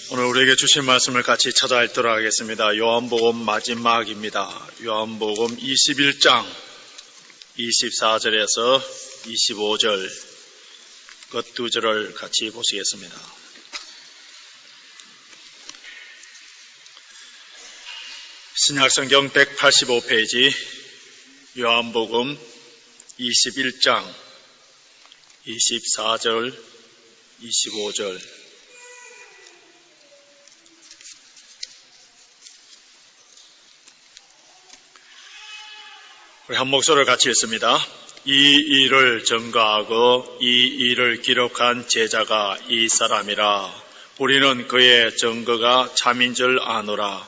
오늘 우리에게 주신 말씀을 같이 찾아 읽도록 하겠습니다. 요한복음 마지막입니다. 요한복음 21장 24절에서 25절 끝 두 절을 같이 보시겠습니다. 신약성경 185페이지 요한복음 21장 24절 25절 우리 한 목소리를 같이 읽습니다. 이 일을 증거하고 이 일을 기록한 제자가 이 사람이라. 우리는 그의 증거가 참인 줄 아노라.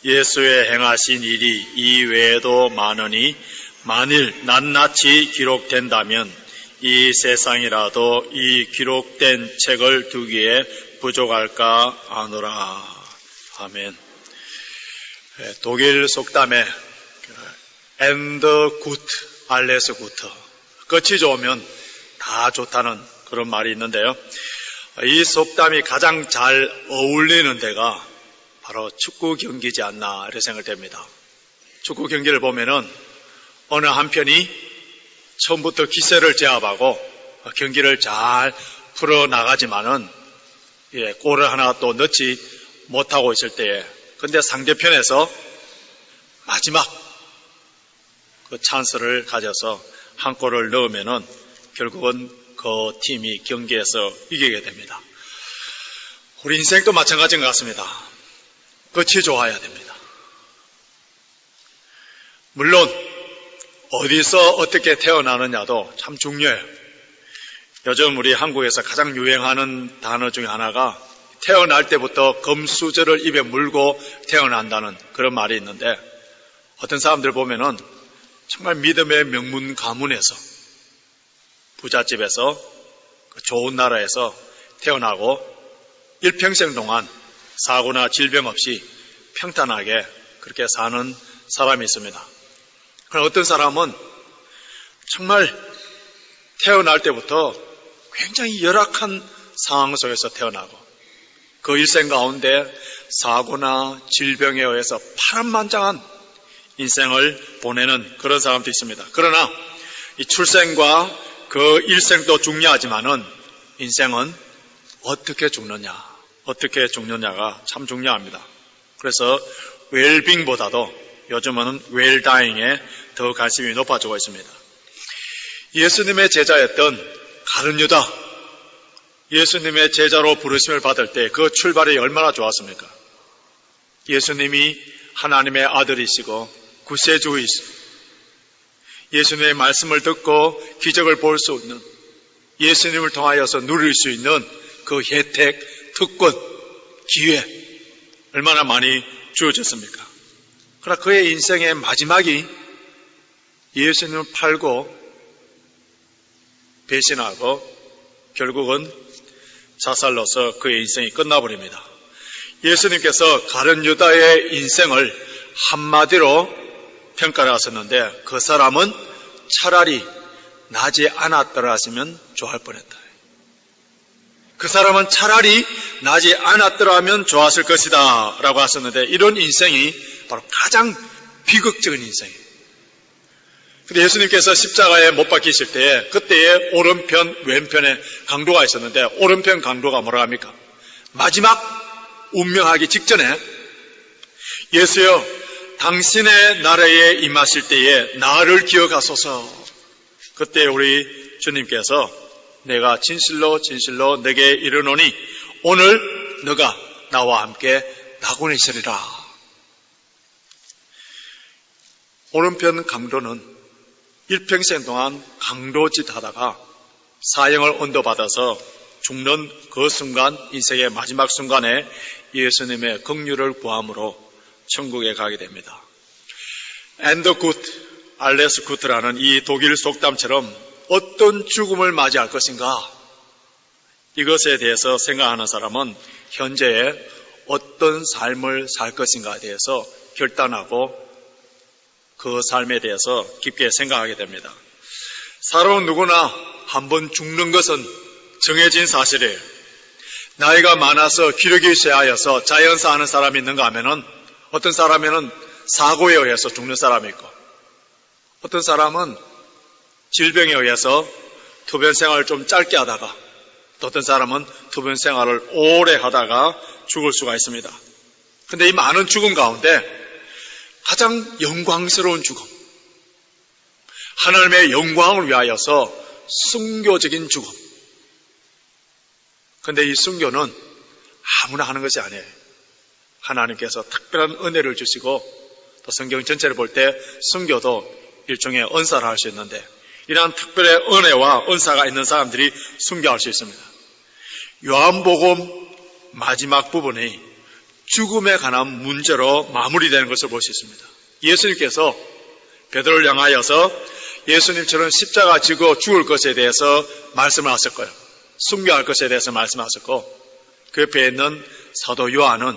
예수의 행하신 일이 이 외에도 많으니 만일 낱낱이 기록된다면 이 세상이라도 이 기록된 책을 두기에 부족할까 아노라. 아멘. 독일 속담에 and good, alles gut. 끝이 좋으면 다 좋다는 그런 말이 있는데요. 이 속담이 가장 잘 어울리는 데가 바로 축구 경기지 않나 이렇게 생각됩니다. 축구 경기를 보면은 어느 한 편이 처음부터 기세를 제압하고 경기를 잘 풀어나가지만은 골을 하나 또 넣지 못하고 있을 때에 근데 상대편에서 마지막 그 찬스를 가져서 한 골을 넣으면은 결국은 그 팀이 경기에서 이기게 됩니다. 우리 인생도 마찬가지인 것 같습니다. 끝이 좋아야 됩니다. 물론 어디서 어떻게 태어나느냐도 참 중요해요. 요즘 우리 한국에서 가장 유행하는 단어 중에 하나가 태어날 때부터 금수저를 입에 물고 태어난다는 그런 말이 있는데 어떤 사람들 보면은 정말 믿음의 명문 가문에서 부잣집에서 좋은 나라에서 태어나고 일평생 동안 사고나 질병 없이 평탄하게 그렇게 사는 사람이 있습니다. 그럼 어떤 사람은 정말 태어날 때부터 굉장히 열악한 상황 속에서 태어나고 그 일생 가운데 사고나 질병에 의해서 파란만장한 인생을 보내는 그런 사람도 있습니다. 그러나 이 출생과 그 일생도 중요하지만은 인생은 어떻게 죽느냐가 참 중요합니다. 그래서 웰빙보다도 요즘은 웰다잉에 더 관심이 높아지고 있습니다. 예수님의 제자였던 가룟 유다, 예수님의 제자로 부르심을 받을 때 그 출발이 얼마나 좋았습니까? 예수님이 하나님의 아들이시고 구세주이시고 예수님의 말씀을 듣고 기적을 볼 수 있는 예수님을 통하여서 누릴 수 있는 그 혜택, 특권, 기회 얼마나 많이 주어졌습니까? 그러나 그의 인생의 마지막이 예수님을 팔고 배신하고 결국은 자살로서 그의 인생이 끝나버립니다. 예수님께서 가룟 유다의 인생을 한마디로 평가를 하셨는데 그 사람은 차라리 나지 않았더라 하시면 좋아할 뻔했다. 그 사람은 차라리 나지 않았더라 하면 좋았을 것이다 라고 하셨는데 이런 인생이 바로 가장 비극적인 인생이에요. 근데 예수님께서 십자가에 못 박히실 때 그때의 오른편 왼편에 강도가 있었는데 오른편 강도가 뭐라 합니까? 마지막 운명하기 직전에 예수여 당신의 나라에 임하실 때에 나를 기억하소서. 그때 우리 주님께서 내가 진실로 진실로 내게 이르노니 오늘 너가 나와 함께 낙원에 있으리라. 오른편 강도는 일평생 동안 강도짓 하다가 사형을 언도받아서 죽는 그 순간 인생의 마지막 순간에 예수님의 긍휼을 구함으로 천국에 가게 됩니다. And good, alles gut라는 이 독일 속담처럼 어떤 죽음을 맞이할 것인가? 이것에 대해서 생각하는 사람은 현재에 어떤 삶을 살 것인가에 대해서 결단하고 그 삶에 대해서 깊게 생각하게 됩니다. 사람은 누구나 한번 죽는 것은 정해진 사실이에요. 나이가 많아서 기력이 쇠하여서 자연사 하는 사람이 있는가 하면은 어떤 사람에는 사고에 의해서 죽는 사람이 있고 어떤 사람은 질병에 의해서 투병 생활을 좀 짧게 하다가 또 어떤 사람은 투병 생활을 오래 하다가 죽을 수가 있습니다. 그런데 이 많은 죽음 가운데 가장 영광스러운 죽음, 하나님의 영광을 위하여서 순교적인 죽음. 그런데 이 순교는 아무나 하는 것이 아니에요. 하나님께서 특별한 은혜를 주시고 또 성경 전체를 볼 때 순교도 일종의 은사를 할 수 있는데 이러한 특별의 은혜와 은사가 있는 사람들이 순교할 수 있습니다. 요한복음 마지막 부분이 죽음에 관한 문제로 마무리되는 것을 볼 수 있습니다. 예수님께서 베드로를 향하여서 예수님처럼 십자가 지고 죽을 것에 대해서 말씀을 하셨고요. 순교할 것에 대해서 말씀하셨고 그 옆에 있는 사도 요한은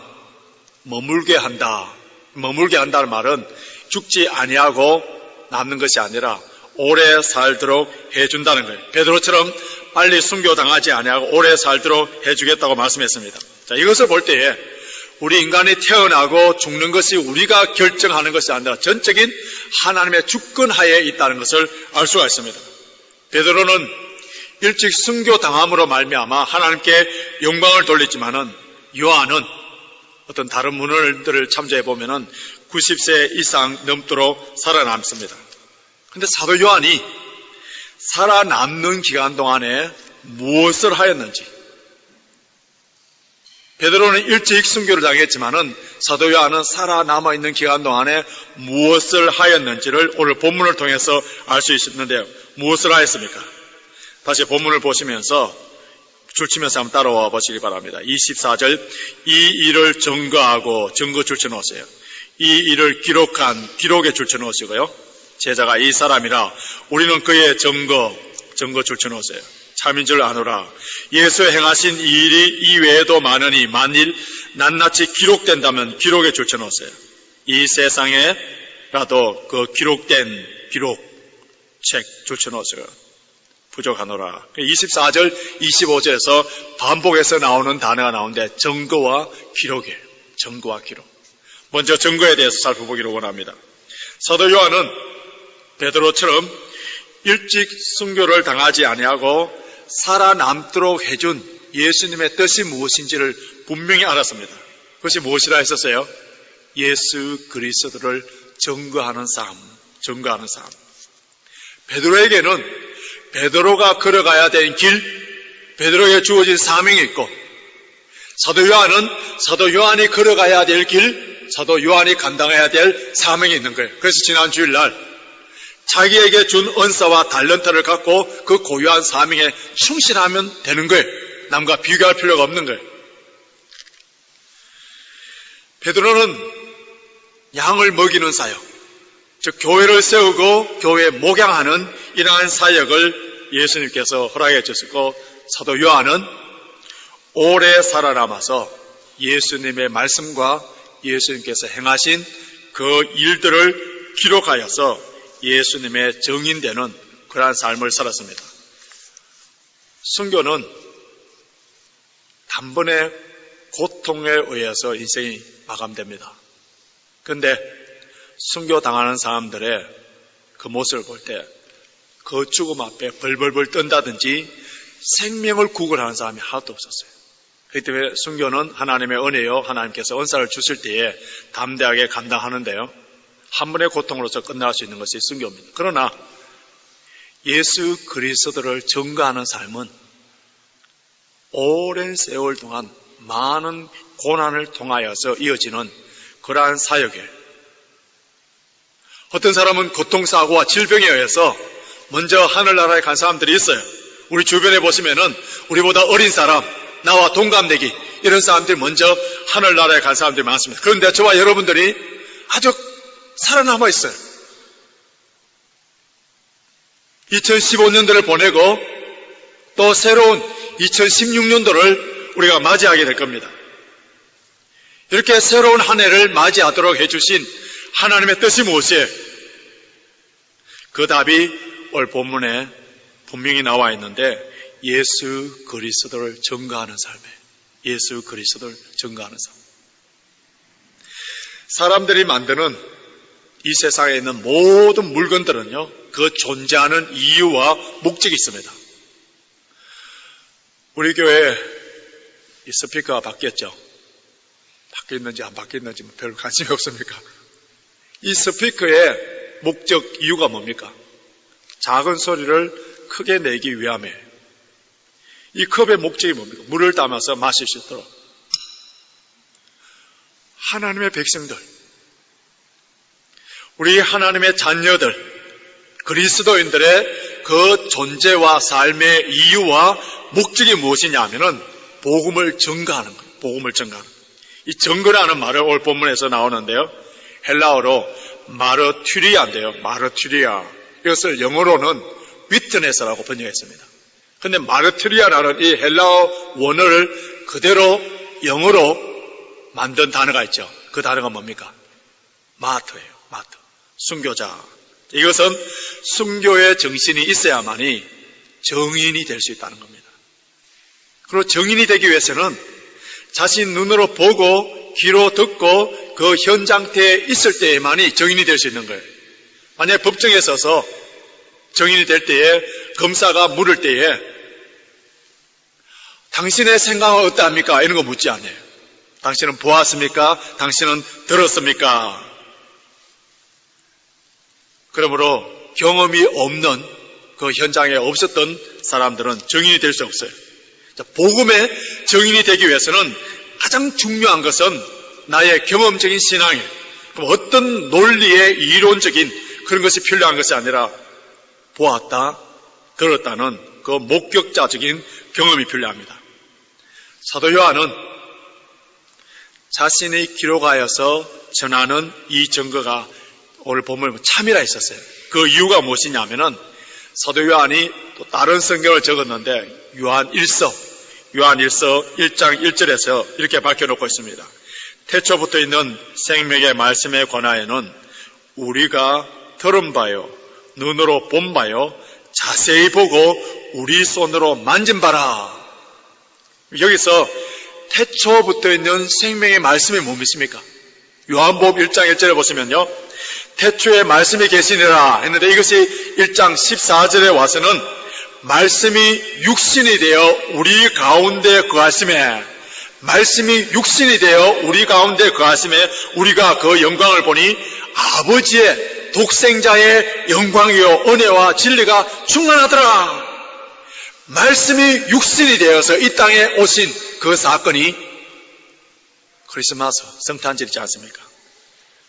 머물게 한다. 머물게 한다는 말은 죽지 아니하고 남는 것이 아니라 오래 살도록 해준다는 거예요. 베드로처럼 빨리 순교당하지 아니하고 오래 살도록 해주겠다고 말씀했습니다. 자, 이것을 볼 때에 우리 인간이 태어나고 죽는 것이 우리가 결정하는 것이 아니라 전적인 하나님의 주권하에 있다는 것을 알 수가 있습니다. 베드로는 일찍 순교당함으로 말미암아 하나님께 영광을 돌리지만은 요한은 어떤 다른 문헌들을 참조해 보면은 90세 이상 넘도록 살아남습니다. 그런데 사도 요한이 살아남는 기간 동안에 무엇을 하였는지, 베드로는 일찍 순교를 당했지만은 사도 요한은 살아남아 있는 기간 동안에 무엇을 하였는지를 오늘 본문을 통해서 알 수 있는데요. 무엇을 하였습니까? 다시 본문을 보시면서 줄치면서 한번 따라와 보시기 바랍니다. 24절, 이 일을 증거하고 증거 줄쳐놓으세요. 이 일을 기록한 기록에 줄쳐놓으시고요. 제자가 이 사람이라 우리는 그의 증거 줄쳐놓으세요. 참인 줄 아노라. 예수 행하신 이 일이 이외에도 많으니 만일 낱낱이 기록된다면 기록에 줄쳐놓으세요. 이 세상에라도 그 기록된 기록책 줄쳐놓으세요. 부족하노라. 24절, 25절에서 반복해서 나오는 단어가 나오는데 증거와 기록이에요. 증거와 기록. 먼저 증거에 대해서 살펴보기를 원합니다. 사도 요한은 베드로처럼 일찍 순교를 당하지 아니하고 살아남도록 해준 예수님의 뜻이 무엇인지를 분명히 알았습니다. 그것이 무엇이라 했었어요? 예수 그리스도를 증거하는 삶. 베드로에게는 베드로가 걸어가야 될 길, 베드로에게 주어진 사명이 있고, 사도 요한은 사도 요한이 걸어가야 될 길, 사도 요한이 감당해야 될 사명이 있는 거예요. 그래서 지난 주일날 자기에게 준 은사와 달란트를 갖고 그 고유한 사명에 충실하면 되는 거예요. 남과 비교할 필요가 없는 거예요. 베드로는 양을 먹이는 사역, 즉 교회를 세우고 교회 목양하는 이러한 사역을 예수님께서 허락해 주셨고, 사도 요한은 오래 살아남아서 예수님의 말씀과 예수님께서 행하신 그 일들을 기록하여서 예수님의 증인되는 그러한 삶을 살았습니다. 순교는 단번에 고통에 의해서 인생이 마감됩니다. 그런데 순교 당하는 사람들의 그 모습을 볼 때 그 죽음 앞에 벌벌벌 떤다든지 생명을 구걸하는 사람이 하나도 없었어요. 그렇기 때문에 순교는 하나님의 은혜요, 하나님께서 은사를 주실 때에 담대하게 감당하는데요, 한 번의 고통으로서 끝날 수 있는 것이 순교입니다. 그러나 예수 그리스도를 증거하는 삶은 오랜 세월 동안 많은 고난을 통하여서 이어지는 그러한 사역이에요. 어떤 사람은 교통사고와 질병에 의해서 먼저 하늘나라에 간 사람들이 있어요. 우리 주변에 보시면은 우리보다 어린 사람, 나와 동갑내기 이런 사람들이 먼저 하늘나라에 간 사람들이 많습니다. 그런데 저와 여러분들이 아주 살아남아 있어요. 2015년도를 보내고 또 새로운 2016년도를 우리가 맞이하게 될 겁니다. 이렇게 새로운 한 해를 맞이하도록 해주신 하나님의 뜻이 무엇이에요? 그 답이 오늘 본문에 분명히 나와 있는데 예수 그리스도를 증거하는 삶이에요. 예수 그리스도를 증거하는 삶. 사람들이 만드는 이 세상에 있는 모든 물건들은요, 그 존재하는 이유와 목적이 있습니다. 우리 교회 이 스피커가 바뀌었죠. 바뀌었는지 안 바뀌었는지 별 관심이 없습니까? 이 스피커의 목적, 이유가 뭡니까? 작은 소리를 크게 내기 위함에 이 컵의 목적이 뭡니까? 물을 담아서 마실 수 있도록. 하나님의 백성들, 우리 하나님의 자녀들, 그리스도인들의 그 존재와 삶의 이유와 목적이 무엇이냐 하면은 복음을 증거하는 거예요. 복음을 증거하는 거예요. 이 증거라는 말은 오늘 본문에서 나오는데요, 헬라어로 마르투리아인데요. 마르투리아. 이것을 영어로는 위트네스라고 번역했습니다. 그런데 마르투리아라는 이 헬라어 원어를 그대로 영어로 만든 단어가 있죠. 그 단어가 뭡니까? 마트예요. 마트. 순교자. 이것은 순교의 정신이 있어야만이 정인이 될 수 있다는 겁니다. 그리고 정인이 되기 위해서는 자신 눈으로 보고 귀로 듣고 그 현장태에 있을 때에만이 정인이 될 수 있는 거예요. 만약에 법정에 서서 정인이 될 때에 검사가 물을 때에 당신의 생각은 어떠합니까? 이런 거 묻지 않아요. 당신은 보았습니까? 당신은 들었습니까? 그러므로 경험이 없는 그 현장에 없었던 사람들은 정인이 될 수 없어요. 복음의 정인이 되기 위해서는 가장 중요한 것은 나의 경험적인 신앙이에요. 그럼 어떤 논리의 이론적인 그런 것이 필요한 것이 아니라 보았다, 들었다는 그 목격자적인 경험이 필요합니다. 사도 요한은 자신이 기록하여서 전하는 이 증거가 오늘 보면 참이라 있었어요. 그 이유가 무엇이냐면은 사도 요한이 또 다른 성경을 적었는데 요한 1서 1장 1절에서 이렇게 밝혀놓고 있습니다. 태초부터 있는 생명의 말씀에 관하여는 우리가 들은 바요, 눈으로 본 바요, 자세히 보고 우리 손으로 만진 바라. 여기서 태초부터 있는 생명의 말씀이 뭡니까? 요한복음 1장 1절에 보시면요, 태초에 말씀이 계시니라 했는데 이것이 1장 14절에 와서는 말씀이 육신이 되어 우리 가운데 거하심에, 말씀이 육신이 되어 우리 가운데 거하심에 우리가 그 영광을 보니 아버지의 독생자의 영광이요 은혜와 진리가 충만하더라. 말씀이 육신이 되어서 이 땅에 오신 그 사건이 크리스마스 성탄절이지 않습니까?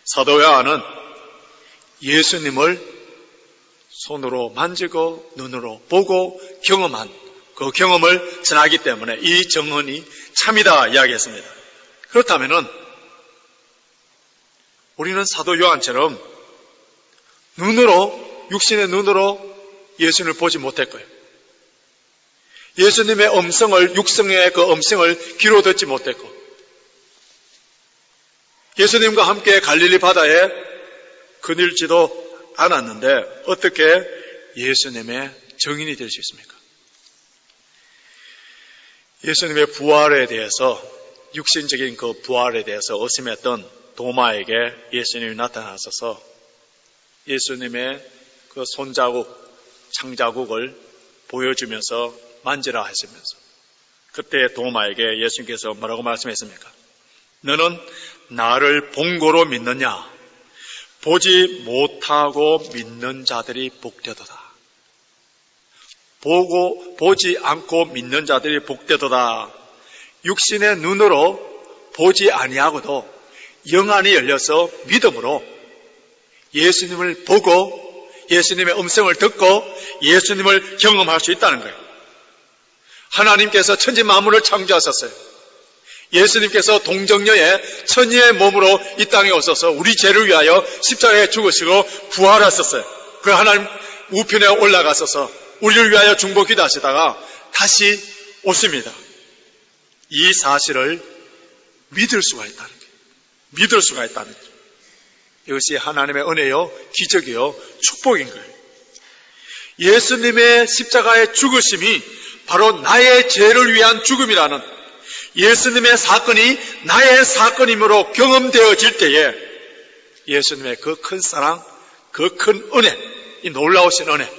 사도 요한은 예수님을 손으로 만지고 눈으로 보고 경험한 그 경험을 전하기 때문에 이 증언이 참이다 이야기했습니다. 그렇다면은 우리는 사도 요한처럼 눈으로, 육신의 눈으로 예수님을 보지 못했고요, 예수님의 음성을, 육성의 그 음성을 귀로 듣지 못했고, 예수님과 함께 갈릴리 바다에 거닐지도 않았는데 어떻게 예수님의 증인이 될 수 있습니까? 예수님의 부활에 대해서, 육신적인 그 부활에 대해서 의심했던 도마에게 예수님이 나타나셔서 예수님의 그 손자국, 창자국을 보여주면서 만지라 하시면서, 그때 도마에게 예수님께서 뭐라고 말씀했습니까? 너는 나를 본 거로 믿느냐? 보지 못하고 믿는 자들이 복되도다. 보지 않고 믿는 자들이 복되도다. 육신의 눈으로 보지 아니하고도 영안이 열려서 믿음으로 예수님을 보고 예수님의 음성을 듣고 예수님을 경험할 수 있다는 거예요. 하나님께서 천지 만물을 창조하셨어요. 예수님께서 동정녀의 천녀의 몸으로 이 땅에 오셔서 우리 죄를 위하여 십자가에 죽으시고 부활하셨어요. 그 하나님 우편에 올라가셔서 우리를 위하여 중보 기도하시다가 다시 오십니다. 이 사실을 믿을 수가 있다는 거예요. 믿을 수가 있다는 거예요. 이것이 하나님의 은혜요, 기적이요, 축복인 거예요. 예수님의 십자가의 죽으심이 바로 나의 죄를 위한 죽음이라는, 예수님의 사건이 나의 사건임으로 경험되어질 때에 예수님의 그 큰 사랑, 그 큰 은혜, 이 놀라우신 은혜,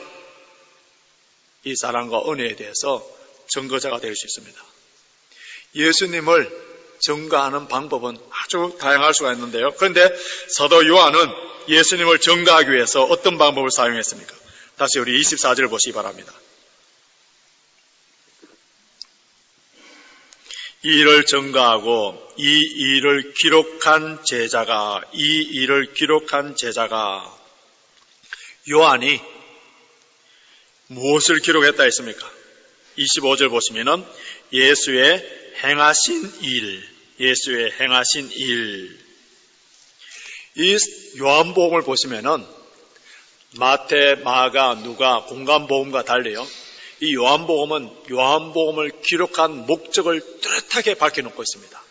이 사랑과 은혜에 대해서 증거자가 될 수 있습니다. 예수님을 증거하는 방법은 아주 다양할 수가 있는데요. 그런데 사도 요한은 예수님을 증거하기 위해서 어떤 방법을 사용했습니까? 다시 우리 24절을 보시기 바랍니다. 이 일을 증거하고 이 일을 기록한 제자가 요한이 무엇을 기록했다 했습니까? 25절 보시면은 예수의 행하신 일. 이 요한복음을 보시면은 마태, 마가, 누가 공간복음과 달리요. 이 요한복음은 요한복음을 기록한 목적을 뚜렷하게 밝혀놓고 있습니다.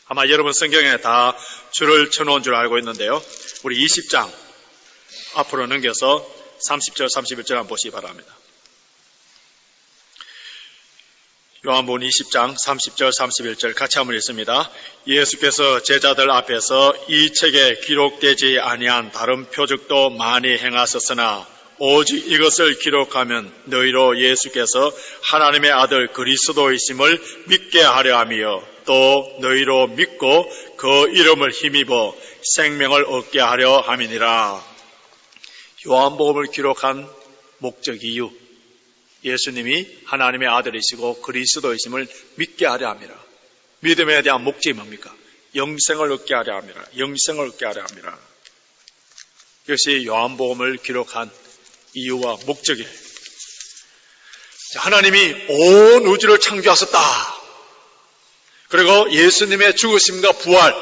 아마 여러분 성경에 다 줄을 쳐놓은 줄 알고 있는데요. 우리 20장 앞으로 넘겨서 30절, 31절 한번 보시기 바랍니다. 요한복음 20장 30절, 31절 같이 한번 읽습니다. 예수께서 제자들 앞에서 이 책에 기록되지 아니한 다른 표적도 많이 행하셨으나 오직 이것을 기록하면 너희로 예수께서 하나님의 아들 그리스도이심을 믿게 하려 하며 또 너희로 믿고 그 이름을 힘입어 생명을 얻게 하려 함이니라. 요한복음을 기록한 목적 이유, 예수님이 하나님의 아들이시고 그리스도이심을 믿게 하려 함이라. 믿음에 대한 목적이 뭡니까? 영생을 얻게 하려 함이라. 이것이 요한복음을 기록한 이유와 목적이에요. 하나님이 온 우주를 창조하셨다. 그리고 예수님의 죽으심과 부활,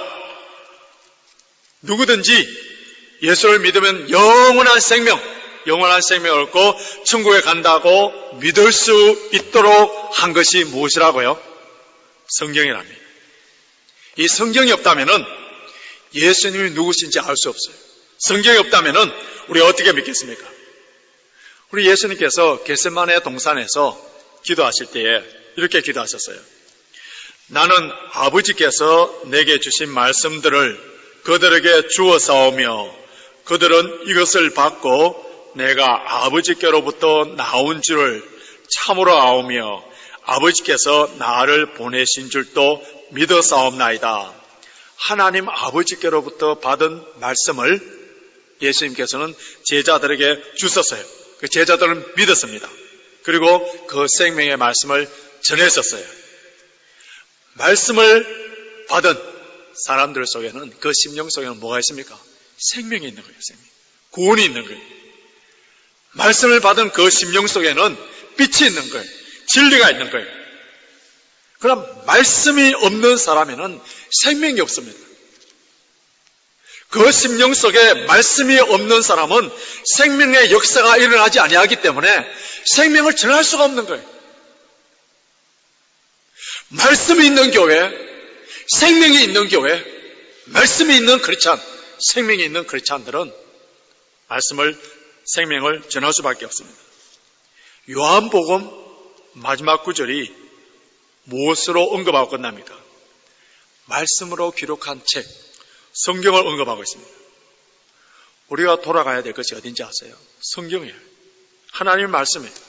누구든지 예수를 믿으면 영원한 생명을 얻고 천국에 간다고 믿을 수 있도록 한 것이 무엇이라고요? 성경이랍니다. 이 성경이 없다면은 예수님이 누구신지 알 수 없어요. 성경이 없다면은 우리 어떻게 믿겠습니까? 우리 예수님께서 겟세마네 동산에서 기도하실 때에 이렇게 기도하셨어요. 나는 아버지께서 내게 주신 말씀들을 그들에게 주어사오며 그들은 이것을 받고 내가 아버지께로부터 나온 줄을 참으로 아오며 아버지께서 나를 보내신 줄도 믿어사옵나이다. 하나님 아버지께로부터 받은 말씀을 예수님께서는 제자들에게 주셨어요. 그 제자들은 믿었습니다. 그리고 그 생명의 말씀을 전했었어요. 말씀을 받은 사람들 속에는, 그 심령 속에는 뭐가 있습니까? 생명이 있는 거예요. 구원이 있는 거예요. 말씀을 받은 그 심령 속에는 빛이 있는 거예요. 진리가 있는 거예요. 그럼 말씀이 없는 사람에는 생명이 없습니다. 그 심령 속에 말씀이 없는 사람은 생명의 역사가 일어나지 아니하기 때문에 생명을 전할 수가 없는 거예요. 말씀이 있는 교회, 생명이 있는 교회, 말씀이 있는 크리스찬, 생명이 있는 크리스찬들은 생명을 전할 수밖에 없습니다. 요한복음 마지막 구절이 무엇으로 언급하고 끝납니까? 말씀으로 기록한 책, 성경을 언급하고 있습니다. 우리가 돌아가야 될 것이 어딘지 아세요? 성경이에요. 하나님의 말씀이에요.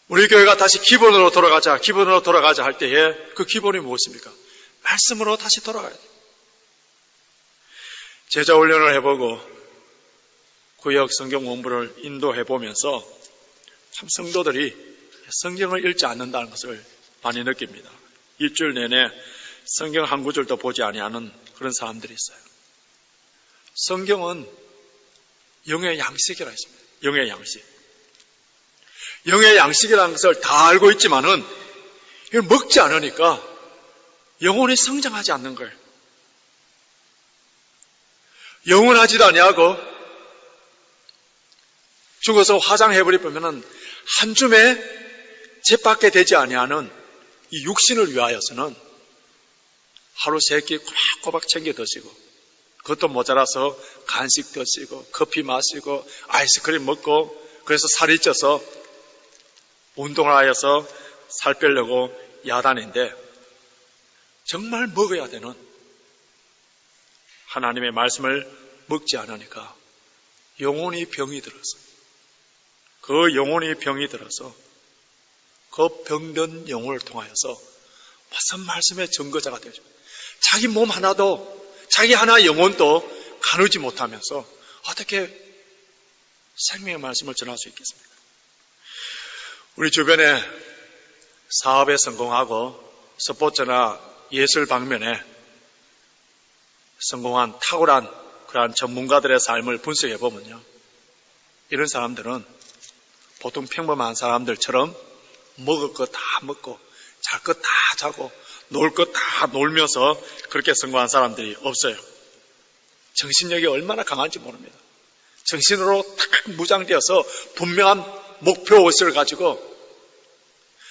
우리 교회가 다시 기본으로 돌아가자 할 때에 그 기본이 무엇입니까? 말씀으로 다시 돌아가야 돼요. 제자 훈련을 해보고 구역 성경 공부를 인도해보면서 참 성도들이 성경을 읽지 않는다는 것을 많이 느낍니다. 일주일 내내 성경 한 구절도 보지 아니하는 그런 사람들이 있어요. 성경은 영의 양식이라 했습니다. 영의 양식. 영의 양식이라는 것을 다 알고 있지만은 이걸 먹지 않으니까 영혼이 성장하지 않는 거예요. 영원하지도 아니하고 죽어서 화장해버리면은 한 줌에 jet밖에 되지 아니하는 이 육신을 위하여서는 하루 세 끼 꼬박꼬박 챙겨 드시고, 그것도 모자라서 간식 드시고 커피 마시고 아이스크림 먹고, 그래서 살이 쪄서 운동을 하여서 살 빼려고 야단인데 정말 먹어야 되는 하나님의 말씀을 먹지 않으니까 영혼이 병이 들어서 그 영혼이 병이 들어서 그 병든 영혼을 통하여서 무슨 말씀의 증거자가 되죠. 자기 몸 하나도 자기 하나 영혼도 가누지 못하면서 어떻게 생명의 말씀을 전할 수 있겠습니까? 우리 주변에 사업에 성공하고 스포츠나 예술 방면에 성공한 탁월한 그러한 전문가들의 삶을 분석해 보면요, 이런 사람들은 보통 평범한 사람들처럼 먹을 거 다 먹고 잘 거 다 자고 놀 거 다 놀면서 그렇게 성공한 사람들이 없어요. 정신력이 얼마나 강한지 모릅니다. 정신으로 탁 무장되어서 분명한 목표의식을 가지고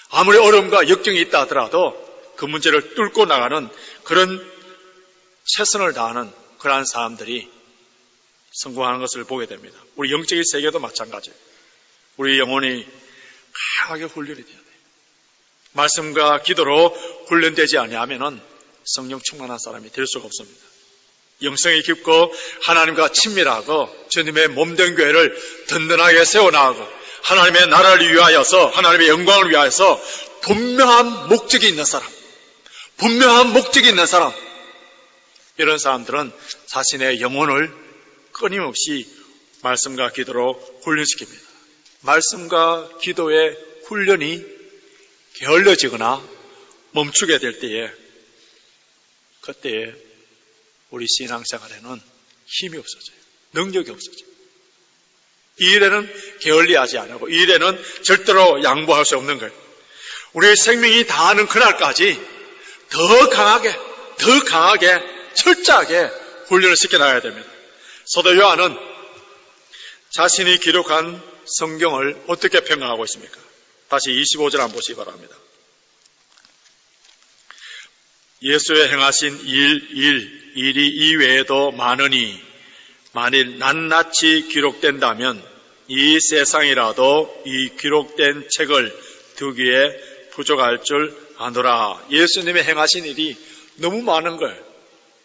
아무리 어려움과 역경이 있다 하더라도 그 문제를 뚫고 나가는 그런 최선을 다하는 그러한 사람들이 성공하는 것을 보게 됩니다. 우리 영적인 세계도 마찬가지예요. 우리 영혼이 강하게 훈련이 돼야 돼요. 말씀과 기도로 훈련되지 아니하면 성령 충만한 사람이 될 수가 없습니다. 영성이 깊고 하나님과 친밀하고 주님의 몸된 교회를 든든하게 세워나가고 하나님의 나라를 위하여서 하나님의 영광을 위하여서 분명한 목적이 있는 사람, 분명한 목적이 있는 사람, 이런 사람들은 자신의 영혼을 끊임없이 말씀과 기도로 훈련시킵니다. 말씀과 기도의 훈련이 게을러지거나 멈추게 될 때에 그때에 우리 신앙생활에는 힘이 없어져요. 능력이 없어져요. 이 일에는 게을리하지 않고 이 일에는 절대로 양보할 수 없는 거예요. 우리의 생명이 다하는 그날까지 더 강하게 철저하게 훈련을 시켜나가야 됩니다. 사도 요한은 자신이 기록한 성경을 어떻게 평가하고 있습니까? 다시 25절 한번 보시기 바랍니다. 예수의 행하신 일이 이외에도 많으니 만일 낱낱이 기록된다면 이 세상이라도 이 기록된 책을 두기에 부족할 줄 아노라. 예수님의 행하신 일이 너무 많은 거예요.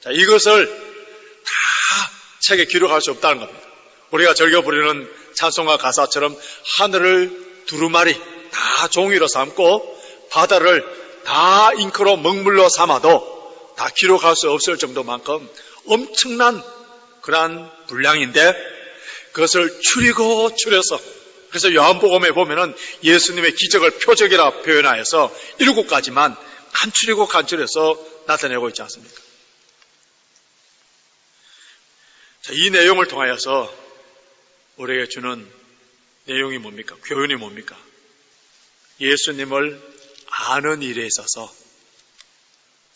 자, 이것을 다 책에 기록할 수 없다는 겁니다. 우리가 즐겨 부르는 찬송가 가사처럼 하늘을 두루마리 다 종이로 삼고 바다를 다 잉크로 먹물로 삼아도 다 기록할 수 없을 정도만큼 엄청난 그러한 분량인데 그것을 줄여서 그래서 요한복음에 보면은 예수님의 기적을 표적이라 표현하여서 7가지만 간추려서 나타내고 있지 않습니까? 자, 이 내용을 통하여서 우리에게 주는 내용이 뭡니까? 교훈이 뭡니까? 예수님을 아는 일에 있어서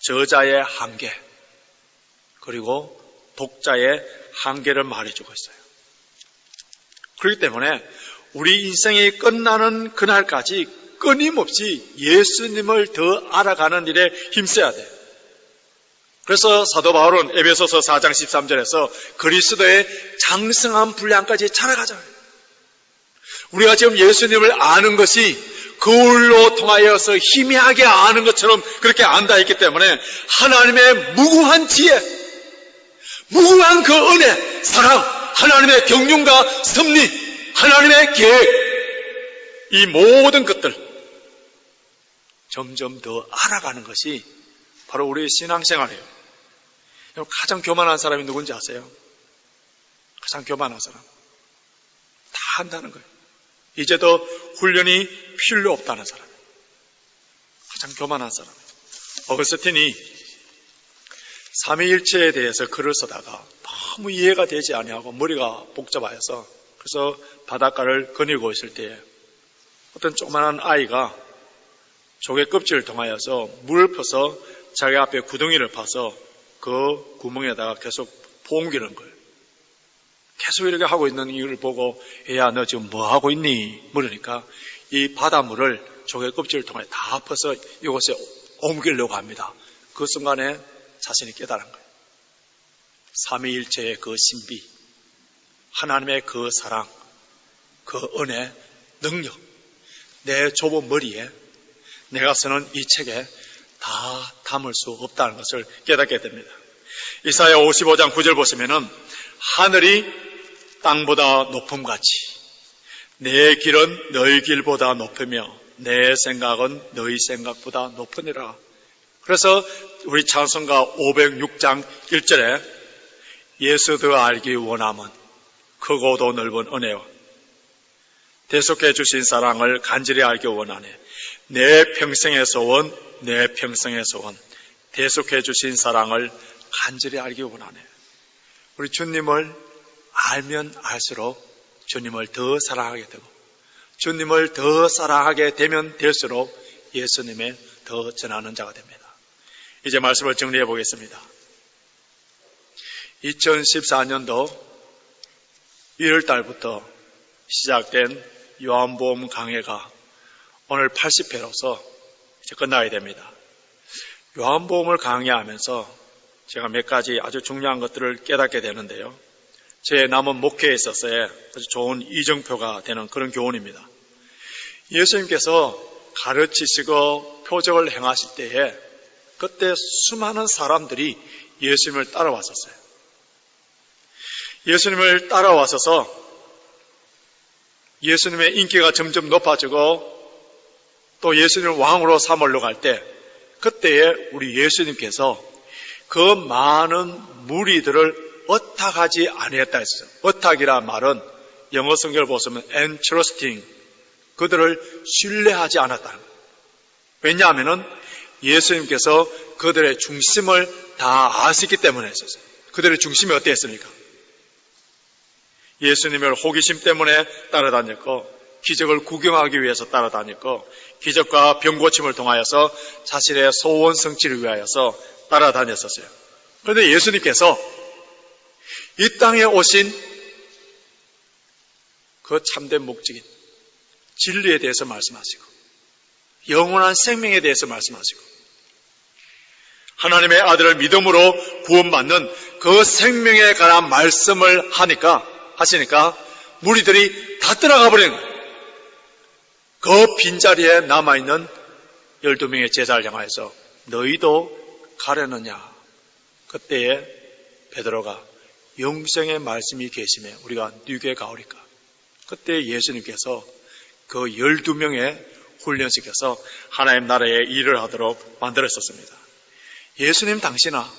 저자의 한계 그리고 독자의 한계를 말해주고 있어요. 그렇기 때문에 우리 인생이 끝나는 그날까지 끊임없이 예수님을 더 알아가는 일에 힘써야 돼요. 그래서 사도 바울은 에베소서 4장 13절에서 그리스도의 장성한 분량까지 자라가자. 우리가 지금 예수님을 아는 것이 거울로 통하여서 희미하게 아는 것처럼 그렇게 안다 했기 때문에 하나님의 무궁한 지혜, 무궁한 그 은혜, 사랑, 하나님의 경륜과 섭리, 하나님의 계획, 이 모든 것들 점점 더 알아가는 것이 바로 우리의 신앙생활이에요. 가장 교만한 사람이 누군지 아세요? 가장 교만한 사람. 다 한다는 거예요. 이제 더 훈련이 필요 없다는 사람. 가장 교만한 사람. 어거스틴이 삼위일체에 대해서 글을 쓰다가 너무 이해가 되지 아니하고 머리가 복잡하여서 그래서 바닷가를 거닐고 있을 때에 어떤 조그만한 아이가 조개 껍질을 통하여서 물을 퍼서 자기 앞에 구덩이를 파서 그 구멍에다가 계속 옮기는 거예요. 계속 이렇게 하고 있는 이걸 보고 애야 너 지금 뭐 하고 있니? 물으니까 이 바닷물을 조개 껍질을 통해 다 퍼서 이곳에 옮기려고 합니다. 그 순간에 자신이 깨달은 거예요. 삼위일체의 그 신비, 하나님의 그 사랑, 그 은혜, 능력, 내 좁은 머리에 내가 쓰는 이 책에 다 담을 수 없다는 것을 깨닫게 됩니다. 이사야 55장 9절 보시면은 하늘이 땅보다 높음같이 내 길은 너희 길보다 높으며 내 생각은 너희 생각보다 높으니라. 그래서 우리 찬송가 506장 1절에 예수 더 알기 원함은 크고도 넓은 은혜와 대속해 주신 사랑을 간절히 알기 원하네. 내 평생의 소원, 내 평생의 소원, 대속해 주신 사랑을 간절히 알기 원하네. 우리 주님을 알면 알수록 주님을 더 사랑하게 되고, 주님을 더 사랑하게 되면 될수록 예수님에 더 전하는 자가 됩니다. 이제 말씀을 정리해 보겠습니다. 2014년도 1월 달부터 시작된 요한복음 강해가 오늘 80회로서 이제 끝나야 됩니다. 요한복음을 강해하면서 제가 몇 가지 아주 중요한 것들을 깨닫게 되는데요. 제 남은 목회에 있어서의 아주 좋은 이정표가 되는 그런 교훈입니다. 예수님께서 가르치시고 표적을 행하실 때에 그때 수많은 사람들이 예수님을 따라왔었어요. 예수님을 따라와서서 예수님의 인기가 점점 높아지고 또 예수님을 왕으로 삼으려고 할 때 그때에 우리 예수님께서 그 많은 무리들을 어탁하지 아니했다 했어요. 어탁이라 말은 영어 성경을 보시면 entrusting, 그들을 신뢰하지 않았다. 왜냐하면 예수님께서 그들의 중심을 다 아시기 때문에 했었어요. 그들의 중심이 어땠습니까? 예수님을 호기심 때문에 따라다녔고 기적을 구경하기 위해서 따라다녔고 기적과 병고침을 통하여서 자신의 소원 성취를 위하여서 따라다녔었어요. 그런데 예수님께서 이 땅에 오신 그 참된 목적인 진리에 대해서 말씀하시고 영원한 생명에 대해서 말씀하시고 하나님의 아들을 믿음으로 구원받는 그 생명에 관한 말씀을 하시니까 무리들이 다 떠나가 버리는 거예요. 그 빈자리에 남아있는 12명의 제자를 향하여서 너희도 가려느냐. 그때에 베드로가 영생의 말씀이 계시면 우리가 누게 가오리까. 그때 예수님께서 그 12명의 훈련시켜서 하나님 나라의 일을 하도록 만들었었습니다. 예수님 당시나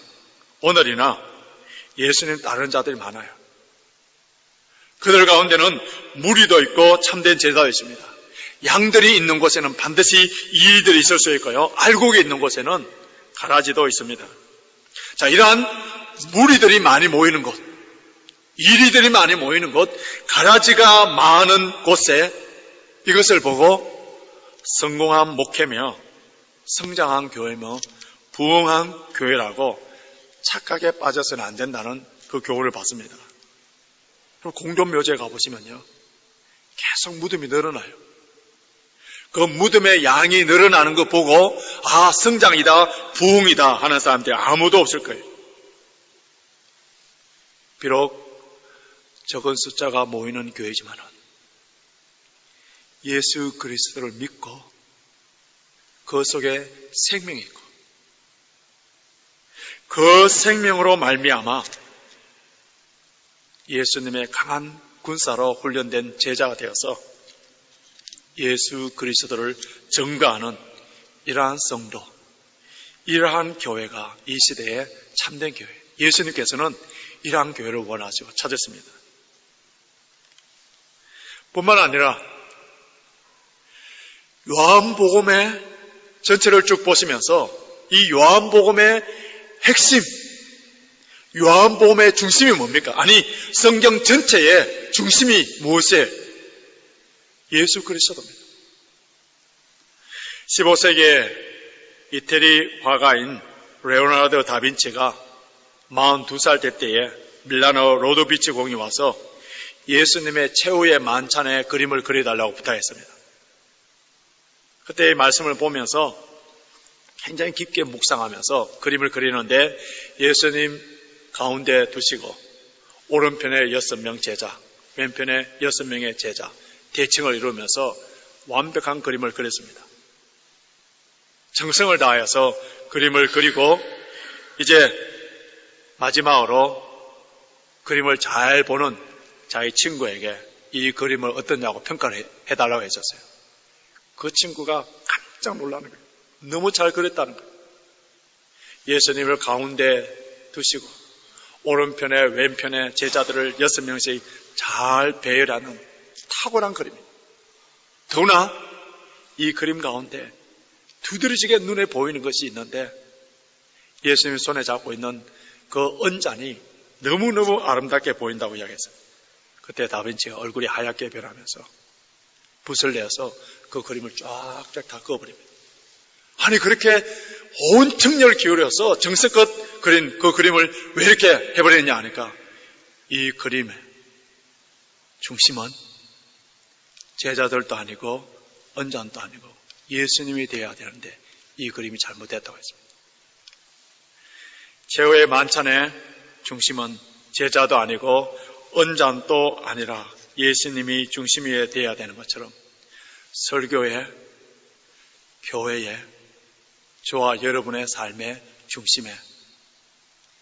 오늘이나 예수님 따르는 자들이 많아요. 그들 가운데는 무리도 있고 참된 제자도 있습니다. 양들이 있는 곳에는 반드시 이리들이 있을 수 있고요. 알곡이 있는 곳에는 가라지도 있습니다. 자, 이러한 무리들이 많이 모이는 곳, 이리들이 많이 모이는 곳, 가라지가 많은 곳에 이것을 보고 성공한 목회며 성장한 교회며 부흥한 교회라고 착각에 빠져서는 안 된다는 그 교훈을 받습니다. 그럼 공동묘지에 가보시면요, 계속 무덤이 늘어나요. 그 무덤의 양이 늘어나는 거 보고 아, 성장이다, 부흥이다 하는 사람들이 아무도 없을 거예요. 비록 적은 숫자가 모이는 교회지만 예수 그리스도를 믿고 그 속에 생명이 있고 그 생명으로 말미암아 예수님의 강한 군사로 훈련된 제자가 되어서 예수 그리스도를 증거하는 이러한 성도, 이러한 교회가 이 시대의 참된 교회. 예수님께서는 이러한 교회를 원하시고 찾았습니다. 뿐만 아니라 요한복음의 전체를 쭉 보시면서 이 요한복음의 핵심, 요한복음의 중심이 뭡니까? 아니, 성경 전체의 중심이 무엇이에요? 예수 그리스도입니다. 15세기에 이태리 화가인 레오나르도 다빈치가 42살 될 때에 밀라노 로도비치 공이 와서 예수님의 최후의 만찬의 그림을 그려달라고 부탁했습니다. 그때 이 말씀을 보면서 굉장히 깊게 묵상하면서 그림을 그리는데 예수님 가운데 두시고 오른편에 6명 제자, 왼편에 6명의 제자, 대칭을 이루면서 완벽한 그림을 그렸습니다. 정성을 다하여서 그림을 그리고 이제 마지막으로 그림을 잘 보는 자기 친구에게 이 그림을 어떠냐고 평가를 해달라고 했었어요. 그 친구가 깜짝 놀라는 거예요. 너무 잘 그렸다는 거예요. 예수님을 가운데 두시고 오른편에 왼편에 제자들을 6명씩 잘 배열하는 탁월한 그림입니다. 더구나 이 그림 가운데 두드러지게 눈에 보이는 것이 있는데 예수님이 손에 잡고 있는 그 은잔이 너무너무 아름답게 보인다고 이야기했어요. 그때 다빈치가 얼굴이 하얗게 변하면서 붓을 내어서 그 그림을 쫙쫙 다 그어버립니다. 아니 그렇게 온 청력을 기울여서 정성껏 그린 그 그림을 왜 이렇게 해버렸냐 하니까 이 그림의 중심은 제자들도 아니고 은잔도 아니고 예수님이 되어야 되는데 이 그림이 잘못됐다고 했습니다. 최후의 만찬의 중심은 제자도 아니고 은잔도 아니라 예수님이 중심이 되어야 되는 것처럼 설교의, 교회의, 저와 여러분의 삶의 중심에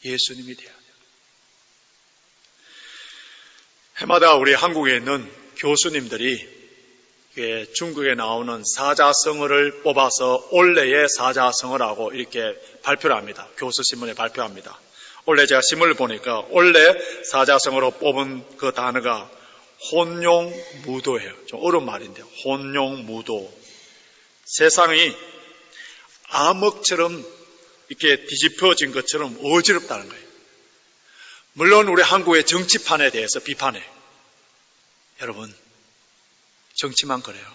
예수님이 되어야 돼요. 해마다 우리 한국에 있는 교수님들이 중국에 나오는 사자성어를 뽑아서 올해의 사자성어라고 이렇게 발표를 합니다. 교수신문에 발표합니다. 올해 제가 신문을 보니까 올해 사자성어로 뽑은 그 단어가 혼용무도예요. 좀 어려운 말인데요. 혼용무도. 세상이 암흑처럼 이렇게 뒤집혀진 것처럼 어지럽다는 거예요. 물론 우리 한국의 정치판에 대해서 비판해. 여러분, 정치만 그래요.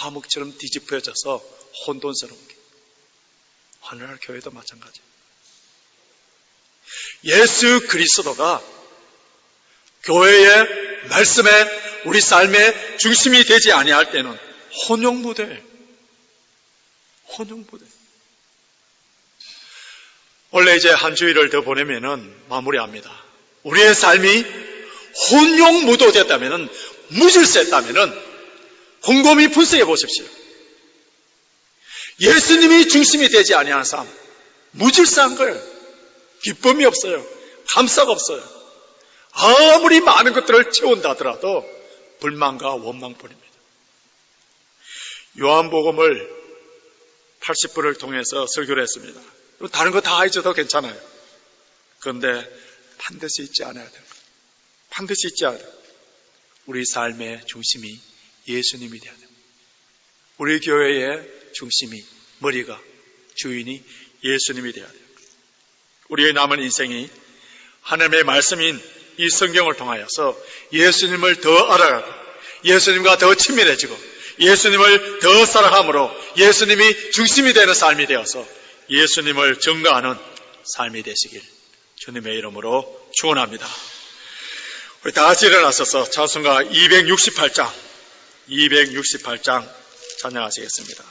암흑처럼 뒤집혀져서 혼돈스러운 게. 하늘나라 교회도 마찬가지예요. 예수 그리스도가 교회의 말씀에 우리 삶의 중심이 되지 아니할 때는 혼용무대. 혼용무대. 원래 이제 한 주일을 더 보내면은 마무리합니다. 우리의 삶이 혼용무도 됐다면은 무질서했다면은 곰곰이 분석해 보십시오. 예수님이 중심이 되지 아니하는 삶, 무질서한 거예요. 기쁨이 없어요. 감사가 없어요. 아무리 많은 것들을 채운다 하더라도 불만과 원망뿐입니다. 요한복음을 80분을 통해서 설교를 했습니다. 다른 거 다 잊어도 괜찮아요. 그런데 반드시 잊지 않아야 돼요. 반드시 잊지 않아야 돼요. 우리 삶의 중심이 예수님이 되어야 돼요. 우리 교회의 중심이, 머리가, 주인이 예수님이 되어야 돼요. 우리의 남은 인생이 하나님의 말씀인 이 성경을 통하여서 예수님을 더 알아가고 예수님과 더 친밀해지고 예수님을 더 사랑함으로 예수님이 중심이 되는 삶이 되어서 예수님을 증거하는 삶이 되시길 주님의 이름으로 축원합니다. 우리 다 같이 일어나셔서 찬송가 268장 찬양하시겠습니다.